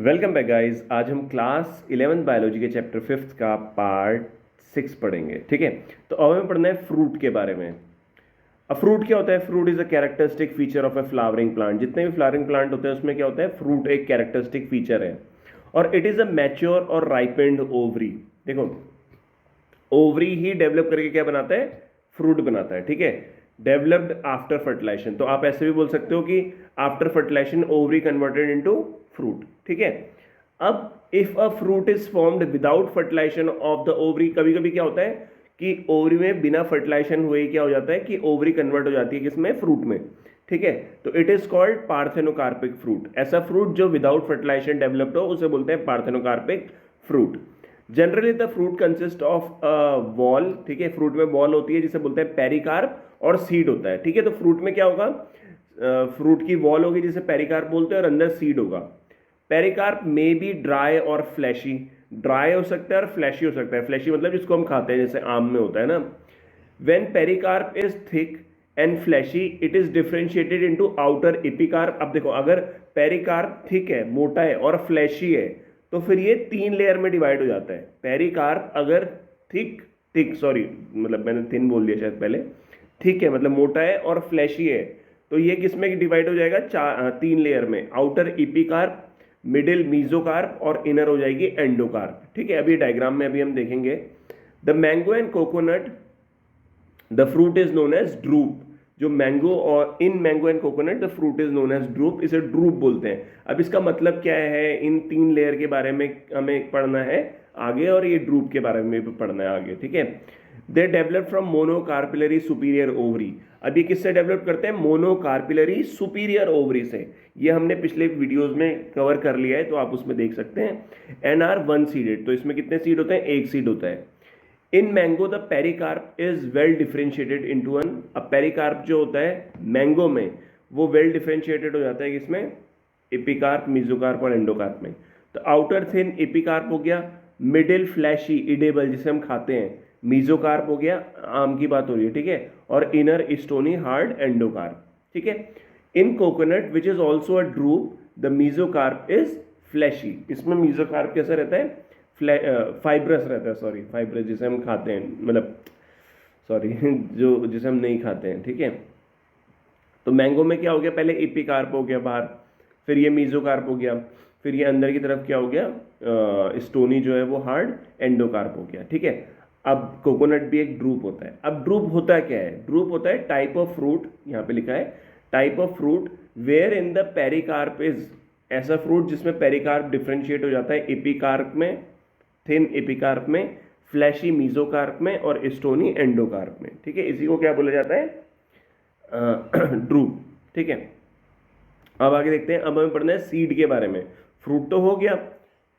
Welcome back guys. आज हम class 11th biology के चैप्टर 5th का पार्ट 6 पढ़ेंगे। ठीक है, तो अब हमें पढ़ना है फ्रूट के बारे में। अब फ्रूट क्या होता है? Fruit is a characteristic feature of A flowering plant. जितने भी फ्लावरिंग प्लांट होते हैं उसमें क्या होता है? फ्रूट एक कैरेक्टरिस्टिक फीचर है। और इट इज अ मैच्योर और राइपेंड ओवरी। देखो, ओवरी ही डेवलप करके क्या बनाता है? फ्रूट बनाता है। ठीक है, डेवलप्ड आफ्टर फर्टिलाइजेशन। तो आप ऐसे भी बोल सकते हो कि after fertilization ovary converted into fruit. ठीक है, अब if a fruit is formed without fertilization of the ovary, कभी कभी क्या होता है कि ओवरी में बिना फर्टिलाइजेशन हुए क्या हो जाता है कि ओवरी कन्वर्ट हो जाती है किसमें? फ्रूट में। ठीक है, तो it is called parthenocarpic fruit. ऐसा फ्रूट जो विदाउट फर्टिलाइजेशन डेवलप्ड हो उसे बोलते हैं parthenocarpic fruit. Generally the fruit consist of wall. ठीक है, फ्रूट में वॉल होती है जिसे बोलते हैं पेरिकार्प, और सीड होता है। ठीक है, तो फ्रूट में क्या होगा? फ्रूट की वॉल होगी जिसे पेरिकार्प बोलते हैं, और अंदर सीड होगा। पेरिकार्प मे बी ड्राई और फ्लैशी। ड्राई हो सकता है और फ्लैशी हो सकता है। फ्लैशी मतलब जिसको हम खाते हैं, जैसे आम में होता है ना। When pericarp is thick and fleshy it is differentiated into outer epicarp. अब देखो, अगर पेरिकार्प थिक है, मोटा है और फ्लैशी है, तो फिर ये 3 लेयर में डिवाइड हो जाता है। पेरिकार्प अगर थिक थिक सॉरी मतलब मैंने थिन बोल दिया शायद पहले। थिक है मतलब मोटा है और फ्लैशी है, तो ये किस में डिवाइड हो जाएगा? 3 लेयर में। आउटर एपिकार्प, मिडिल मीजोकार्प और इनर हो जाएगी एंडोकार्प। ठीक है, अभी डायग्राम में अभी हम देखेंगे। The mango and coconut the fruit is known as drupe. जो मैंगो और in mango and coconut the fruit is known as drupe, इसे ड्रूप बोलते हैं। अब इसका मतलब क्या है? इन 3 लेयर के बारे में हमें पढ़ना है आगे, और ये ड्रूप के बारे में भी पढ़ना है आगे। ठीक है, they develop from monocarpellary superior ovary. अब ये किससे डेवलप करते हैं? मोनोकार्पिलरी सुपीरियर ओवरी से। ये हमने पिछले वीडियोस में कवर कर लिया है, तो आप उसमें देख सकते हैं। एन आर 1 सीडेड। तो इसमें कितने सीड होते हैं? 1 सीड होता है। In mango the pericarp is well differentiated into one. अब पेरिकार्प जो होता है मैंगो में, वो वेल डिफरेंशिएटेड हो जाता है किसमें? एपिकार्प, मीजोकार्प और एंडोकार्प में। तो आउटर थिन एपिकार्प हो गया, मिडिल फ्लैशी इडेबल जिसे हम खाते हैं मीजोकार्प हो गया, आम की बात हो रही है। ठीक है, और इनर स्टोनी हार्ड एंडोकार्प। ठीक है, in coconut which is also a drupe the mesocarp is fleshy. इसमें मीजोकार्प कैसा रहता है? फाइब्रस रहता है। सॉरी, फाइब्रस जिसे हम खाते हैं, मतलब सॉरी जो जिसे हम नहीं खाते हैं। ठीक है, तो मैंगो में क्या हो गया? पहले एपिकार्प हो गया बाहर, फिर ये मीजोकार्प हो गया, फिर ये अंदर की तरफ क्या हो गया? स्टोनी जो है वो हार्ड एंडोकार्प हो गया। ठीक है, अब कोकोनट भी एक ड्रूप होता है। अब ड्रूप होता क्या है? ड्रूप होता है टाइप ऑफ फ्रूट, यहाँ पे लिखा है type of fruit where in the pericarp is. ऐसा फ्रूट जिसमें पेरिकार्प डिफ्रेंशिएट हो जाता है एपिकार्प में, थिन एपिकार्प में, फ्लैशी मीजोकार्प में और स्टोनी एंडोकार्प में। ठीक है, इसी को क्या बोला जाता है? ड्रूप। ठीक है, अब आगे देखते हैं। अब हमें पढ़ना है सीड के बारे में। फ्रूट तो हो गया,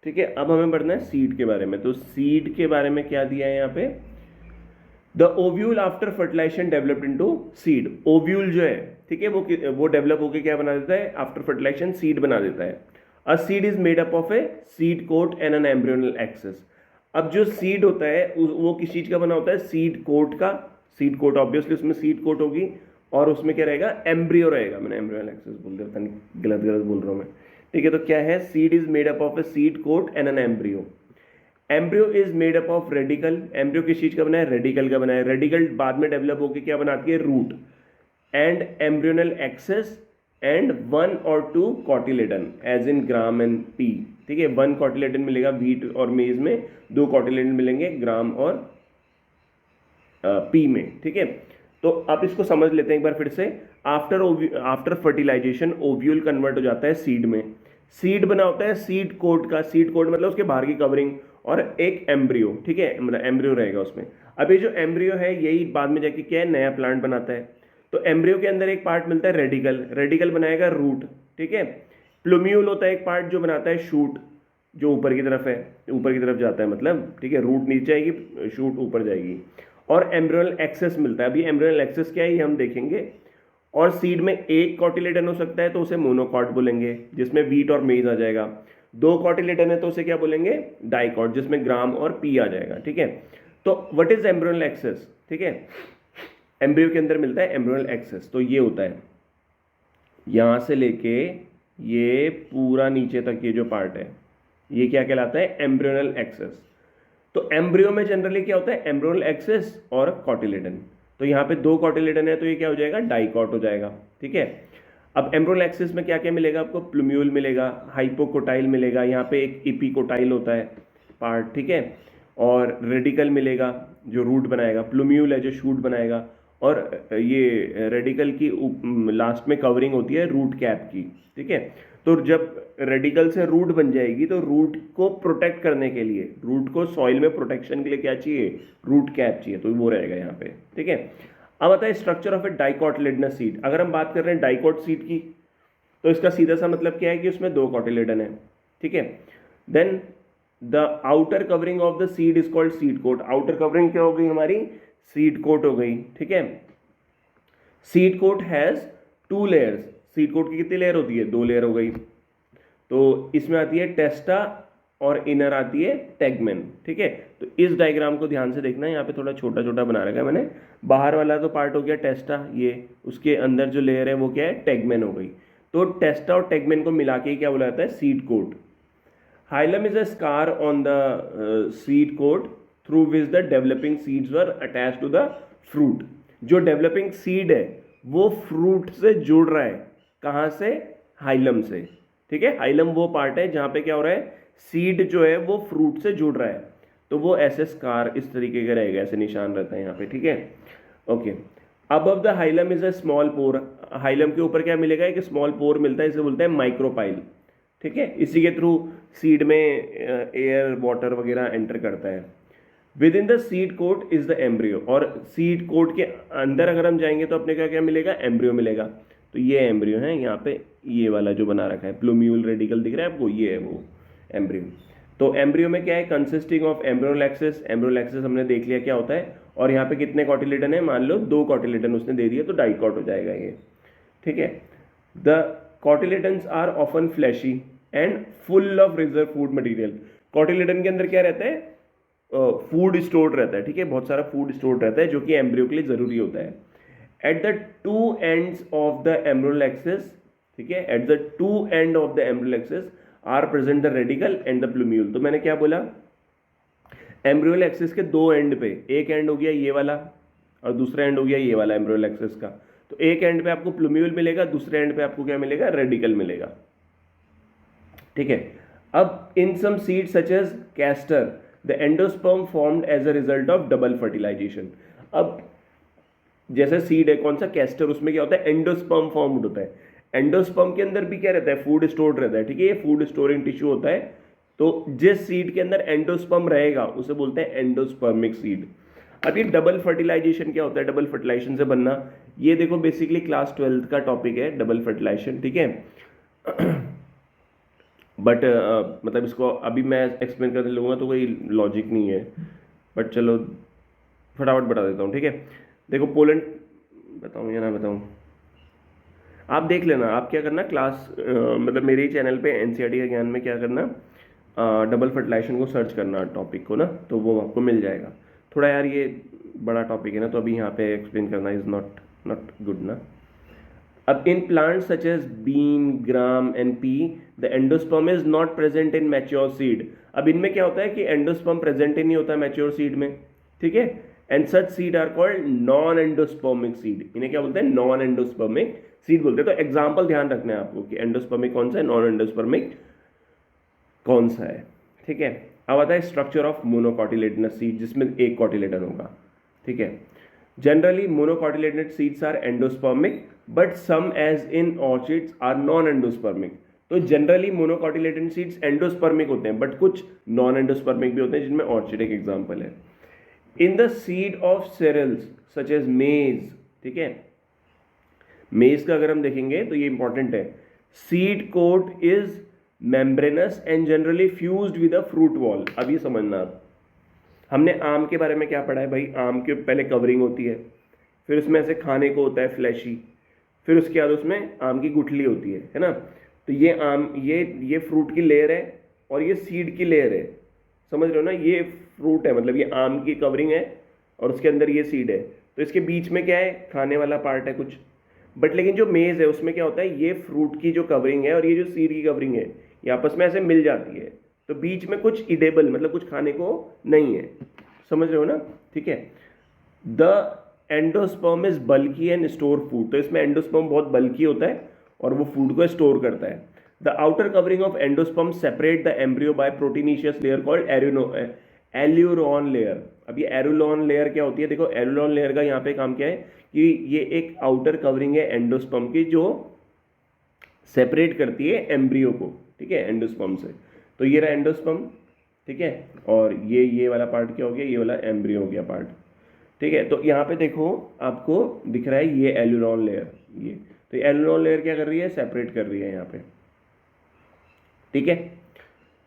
ठीक है, अब हमें पढ़ना है सीड के बारे में। तो सीड के बारे में क्या दिया है यहाँ पे? The ovule after fertilization developed into seed. Ovule जो है, ठीक है, वो डेवलप होकर क्या बना देता है? आफ्टर फर्टिलाइजेशन सीड बना देता है। A seed is made up of a seed coat and an embryonal axis. अब जो सीड होता है वो किस चीज का बना होता है? सीड कोट का। सीड कोट ऑब्वियसली उसमें सीड कोट होगी, और उसमें क्या रहेगा? एम्ब्रियो रहेगा। मैंने एम्ब्रियोनल एक्सेस बोल दिया, पता नहीं गलत गलत बोल रहा हूँ मैं। ठीक है, तो क्या है? Seed is made up of a seed coat and an embryo. Embryo is made up of radicle. Embryo किस चीज का बना है? रेडिकल का बना है। रेडिकल बाद में डेवलप होकर क्या बनाती है? Root and embryonal axis and 1 और 2 cotyledon as in gram and pea. ठीक है, 1 कॉटिलेडन मिलेगा व्हीट और मेज में, 2 कॉटिलेडन मिलेंगे ग्राम और पी में। ठीक है, तो आप इसको समझ लेते हैं एक बार फिर से। आफ्टर फर्टिलाइजेशन ओव्यूल कन्वर्ट हो जाता है सीड में। सीड बना होता है सीड कोट का। सीड कोट मतलब उसके बाहर की कवरिंग, और एक एम्ब्रियो। ठीक है, मतलब एम्ब्रियो रहेगा उसमें। अब ये जो एम्ब्रियो है यही बाद में जाके क्या है? नया प्लांट बनाता है। तो एम्ब्रियो के अंदर एक पार्ट मिलता है रेडिकल। रेडिकल बनाएगा रूट। ठीक है, प्लूम्यूल होता है एक पार्ट जो बनाता है शूट, जो ऊपर की तरफ है, ऊपर की तरफ जाता है मतलब। ठीक है, रूट नीचे आएगी, शूट ऊपर जाएगी। और एम्ब्रियोनल एक्सेस मिलता है। अभी एम्ब्रियोनल एक्सेस क्या है ये हम देखेंगे। और सीड में एक कॉटिलेडन हो सकता है तो उसे मोनोकॉट बोलेंगे, जिसमें व्हीट और मेज आ जाएगा। 2 कॉटिलेडन है तो उसे क्या बोलेंगे? डाइकॉट, जिसमें ग्राम और पी आ जाएगा। ठीक है, तो व्हाट इज एम्ब्रियोनल एक्सेस? ठीक है, एम्ब्रियो के अंदर मिलता है एम्ब्रियोनल एक्सेस। तो ये होता है यहां से लेके ये पूरा नीचे तक ये जो पार्ट है ये क्या कहलाता है, एम्ब्रियोनल एक्सेस। तो एम्ब्रियो में जनरली क्या होता है, एम्ब्रियोनल एक्सेस और कॉटिलेडन। तो यहाँ पे दो कॉटिलेडन है तो ये क्या हो जाएगा, डाइकॉट हो जाएगा। ठीक है, अब एम्ब्रियोनल एक्सेस में क्या क्या मिलेगा आपको, प्लूम्यूल मिलेगा, हाइपोकोटाइल मिलेगा, यहाँ पे एक इपिकोटाइल होता है पार्ट, ठीक है, और रेडिकल मिलेगा जो रूट बनाएगा, प्लूम्यूल है जो शूट बनाएगा, और ये रेडिकल की लास्ट में कवरिंग होती है रूट कैप की। ठीक है, तो जब रेडिकल से रूट बन जाएगी तो रूट को प्रोटेक्ट करने के लिए, रूट को सॉइल में प्रोटेक्शन के लिए क्या चाहिए, रूट कैप चाहिए, तो वो रहेगा यहाँ पे। ठीक है, अब आता है स्ट्रक्चर ऑफ ए डाइकोटिलेडनस सीड। अगर हम बात कर रहे हैं डाइकोट सीड की तो इसका सीधा सा मतलब क्या है कि उसमें दो कॉटिलेडन है। ठीक है, then the outer covering of the seed is called seed coat. Outer covering क्या हो गई हमारी, सीड कोट हो गई। ठीक है, seed coat has 2 layers. Seed coat की कितनी लेयर होती है, 2 लेयर हो गई। तो इसमें आती है टेस्टा और इनर आती है टेगमेन। ठीक है, तो इस डायग्राम को ध्यान से देखना, यहाँ पे थोड़ा छोटा छोटा बना रखा है मैंने। बाहर वाला तो पार्ट हो गया टेस्टा, ये उसके अंदर जो लेयर है वो क्या है, टेगमेन हो गई। तो टेस्टा और टेगमेन को मिला के क्या बोला जाता है, seed coat. Hilum is a scar on the seed coat through which the developing seeds were attach to the fruit. जो डेवलपिंग सीड है वो फ्रूट से जुड़ रहा है, कहाँ से, हाइलम से। ठीक है, हाइलम वो पार्ट है जहाँ पे क्या हो रहा है, सीड जो है वो फ्रूट से जुड़ रहा है, तो वो ऐसे स्कार इस तरीके का रहेगा, ऐसे निशान रहता है यहाँ पे। ठीक है, okay. Above the hilum is a small pore. हाइलम के ऊपर क्या मिलेगा, एक स्मॉल पोर मिलता है, इसे बोलते हैं माइक्रोपाइल। ठीक है, इसी के थ्रू सीड में एयर वाटर वगैरह एंटर करता है। Within the seed coat is the embryo, और सीड कोट के अंदर अगर हम जाएंगे तो अपने क्या क्या मिलेगा, एम्ब्रियो मिलेगा। तो ये एम्ब्रियो है, यहाँ पे ये वाला जो बना रखा है प्लूम्यूल रेडिकल दिख रहा है आपको, ये है वो एम्ब्रियो। तो एम्ब्रियो में क्या है, consisting of embryonal axis. Embryonal axis हमने देख लिया क्या होता है, और यहाँ पे कितने कॉटिलेडन है, मान लो 2 कॉटिलेडन उसने दे दिया तो डाइकॉट हो जाएगा ये। ठीक है, the cotyledons are often fleshy and full of reserve food material. Cotyledon के अंदर क्या रहता है, फूड स्टोर्ड रहता है। ठीक है, बहुत सारा फूड स्टोर्ड रहता है जो कि एम्ब्रियो के लिए जरूरी होता है। At the 2 ends of the embryonal axis, ठीक है, at the 2 end of the embryonal axis are present the radicle and the plumule. तो मैंने क्या बोला, एम्ब्रियोनल एक्सिस के 2 एंड पे, एक एंड हो गया ये वाला और दूसरा एंड हो गया ये वाला एम्ब्रियोनल एक्सिस का। तो एक एंड पे आपको प्लूम्यूल मिलेगा, दूसरे एंड पे आपको क्या मिलेगा, रेडिकल मिलेगा। ठीक है, अब in some seed such as castor the endosperm formed as a result of double fertilization. अब जैसे सीड है कौन सा, कैस्टर, उसमें क्या होता है, एंडोस्पर्म फॉर्म्ड होता है। एंडोस्पर्म के अंदर भी क्या रहता है, फूड स्टोर्ड रहता है। ठीक है, ये फूड स्टोरिंग टिश्यू होता है। तो जिस सीड के अंदर एंडोस्पर्म रहेगा उसे बोलते हैं एंडोस्पर्मिक सीड। अब ये डबल फर्टिलाइजेशन क्या होता है, डबल फर्टिलाइजेशन से बनना, ये देखो बेसिकली क्लास 12th का टॉपिक है डबल फर्टिलाइजेशन। ठीक है, बट मतलब इसको अभी मैं एक्सप्लेन करने लगूंगा तो कोई लॉजिक नहीं है, बट चलो फटाफट बता देता हूँ। ठीक है, देखो पोलैंड, बताऊँ या ना बताऊँ, आप देख लेना, आप क्या करना क्लास मतलब मेरे ही चैनल पे एनसीईआरटी के ज्ञान में क्या करना, डबल फर्टिलाइजेशन को सर्च करना टॉपिक को ना, तो वो आपको मिल जाएगा। थोड़ा यार ये बड़ा टॉपिक है ना, तो अभी यहाँ पे एक्सप्लेन करना इज़ नॉट गुड ना। अब in plants such as bean, gram and pea the endosperm is not present in mature seed. अब इनमें क्या होता है कि एंडोस्पर्म प्रेजेंट ही नहीं होता मैच्योर सीड में। ठीक है, and such seed are called non endospermic seed. इन्हें क्या बोलते हैं, नॉन एंडोस्पर्मिक सीड बोलते हैं। तो एग्जाम्पल ध्यान रखना है आपको कि एंडोस्पर्मिक कौन सा है, नॉन एंडोस्पर्मिक कौन सा है। ठीक है, अब आता है स्ट्रक्चर ऑफ मोनोकॉटिलेडनस सीड, जिसमें एक कॉटिलेडन होगा। ठीक है, generally monocotyledonous seeds are endospermic but some as in orchids are non endospermic. तो जनरली मोनोकॉटिलेडन सीड्स एंडोस्पर्मिक होते हैं, बट कुछ नॉन एंडोस्पर्मिक भी होते हैं, जिनमें ऑर्चिड एक एग्जाम्पल है। In the seed of cereals such as maize, ठीक है, मेज का अगर हम देखेंगे तो ये इंपॉर्टेंट है, seed coat is membranous and generally fused with a fruit wall. अब ये समझना आप, हमने आम के बारे में क्या पढ़ा है भाई, आम के पहले कवरिंग होती है, फिर उसमें ऐसे खाने को होता है फ्लैशी, फिर उसके बाद उसमें आम की गुठली होती है ना। तो ये आम, ये फ्रूट की लेयर है और ये सीड की लेयर है, समझ रहे हो ना। ये फ्रूट है, मतलब ये आम की कवरिंग है और उसके अंदर ये सीड है। तो इसके बीच में क्या है, खाने वाला पार्ट है कुछ। बट लेकिन जो मेज है उसमें क्या होता है, ये फ्रूट की जो कवरिंग है और ये जो सीड की कवरिंग है ये आपस में ऐसे मिल जाती है, तो बीच में कुछ इडेबल मतलब कुछ खाने को नहीं है, समझ रहे हो ना, ठीक है। The endosperm is bulky and store food, तो इसमें एंडोस्पर्म बहुत बल्की होता है और वो फूड को स्टोर करता है। The outer covering of endosperm separate the embryo bye proteinaceous layer called aleurone layer. अब ये एरुलोन लेयर क्या होती है, देखो एरुलोन लेयर का यहाँ पे काम क्या है कि ये एक आउटर कवरिंग है एंडोस्पर्म की जो सेपरेट करती है एम्ब्रियो को, ठीक है, एंडोस्पर्म से। तो ये रहा एंडोस्पर्म, ठीक है, और ये वाला पार्ट क्या हो गया, ये वाला एम्ब्रियो हो गया पार्ट, ठीक है। तो यहाँ पे देखो आपको दिख रहा है ये एल्यूरोन लेयर, ये तो एल्यूरोन लेयर क्या कर रही है, सेपरेट कर रही है यहाँ पे, ठीक है,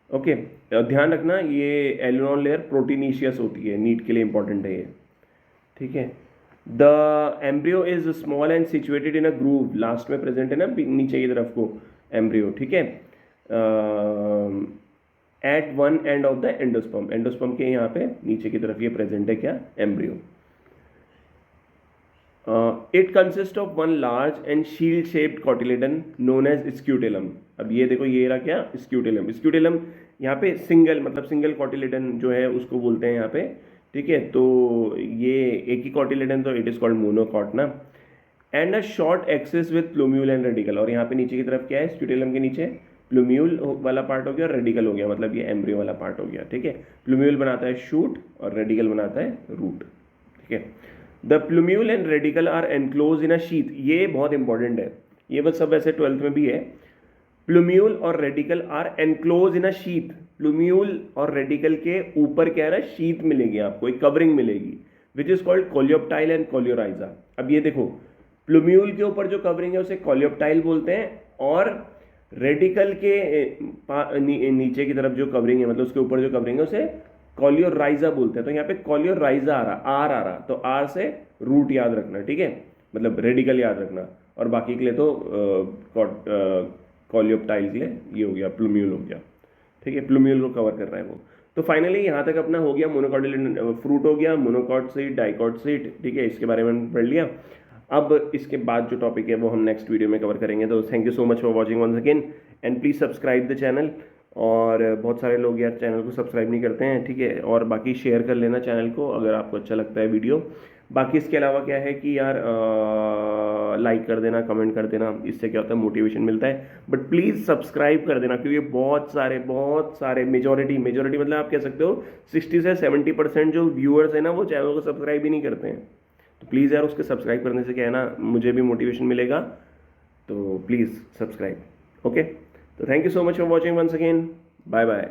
ओके। ध्यान रखना ये एल्यूरोन लेयर प्रोटीनीशियस होती है, नीट के लिए इंपॉर्टेंट है ये, ठीक है। The embryo is small and situated in a groove, last में प्रेजेंट है ना नीचे की तरफ को एम्ब्रियो, ठीक है, at one end of the endosperm, endosperm के यहाँ पे नीचे की तरफ ये प्रेजेंट है क्या, embryo. It consist of one large and shield shaped cotyledon known as scutellum. अब ये देखो ये रहा क्या, स्क्यूटेलम, स्क्यूटेलम यहाँ पे सिंगल मतलब सिंगल कॉटिलेडन जो है उसको बोलते हैं यहाँ पे, ठीक है। तो ये एक ही कॉटिलेडन, तो इट इज कॉल्ड मोनोकॉट ना। And a short axis with plumule and radical, और यहाँ पे नीचे की तरफ क्या है, स्क्यूटेलम के नीचे प्लूम्यूल वाला पार्ट हो गया और रेडिकल हो गया, मतलब ये एम्ब्रियो वाला पार्ट हो गया, ठीक है। प्लूम्यूल बनाता है शूट और रेडिकल बनाता है रूट, ठीक है। The plumule and radicle are enclose in a sheath, ये बहुत इंपॉर्टेंट है, ये बस सब ऐसे 12th में भी है। प्लूम्यूल और radicle are enclose in a sheath, plumule और रेडिकल के ऊपर क्या है ना, शीथ मिलेगी आपको, एक कवरिंग मिलेगी, which is called coleoptile and coleorhiza. अब ये देखो प्लूम्यूल के ऊपर जो कवरिंग है उसे कोलियोप्टाइल बोलते हैं, और रेडिकल के नीचे की तरफ जो कवरिंग है मतलब उसके ऊपर जो कवरिंग है उसे कॉलियोराइजा बोलते हैं। तो यहाँ पे कॉलियोराइजा आ रहा, आर आ रहा, तो आर से रूट याद रखना, ठीक है, मतलब रेडिकल याद रखना, और बाकी के लिए तो कॉलियोप्टाइल के लिए ये हो गया, प्लूम्यूल हो गया, ठीक है, प्लूम्यूल को कवर कर रहा है वो। तो फाइनली यहाँ तक अपना हो गया, मोनोकॉटिलेडन फ्रूट हो गया, मोनोकॉट सीड, डाइकॉट सीड, ठीक है, इसके बारे में पढ़ लिया। अब इसके बाद जो टॉपिक है वो हम नेक्स्ट वीडियो में कवर करेंगे। तो thank you so much for watching once again and please subscribe the channel. और बहुत सारे लोग यार चैनल को सब्सक्राइब नहीं करते हैं, ठीक है, और बाकी शेयर कर लेना चैनल को अगर आपको अच्छा लगता है वीडियो। बाकी इसके अलावा क्या है कि यार लाइक कर देना, कमेंट कर देना, इससे क्या होता है मोटिवेशन मिलता है। बट प्लीज़ सब्सक्राइब कर देना, क्योंकि बहुत सारे मेजोरिटी मतलब आप कह सकते हो 60 से 70% जो व्यूअर्स हैं ना वो चैनल को सब्सक्राइब ही नहीं करते हैं। तो प्लीज़ यार उसके सब्सक्राइब करने से क्या है ना, मुझे भी मोटिवेशन मिलेगा, तो प्लीज़ सब्सक्राइब, ओके। तो thank you so much for watching once again, bye bye.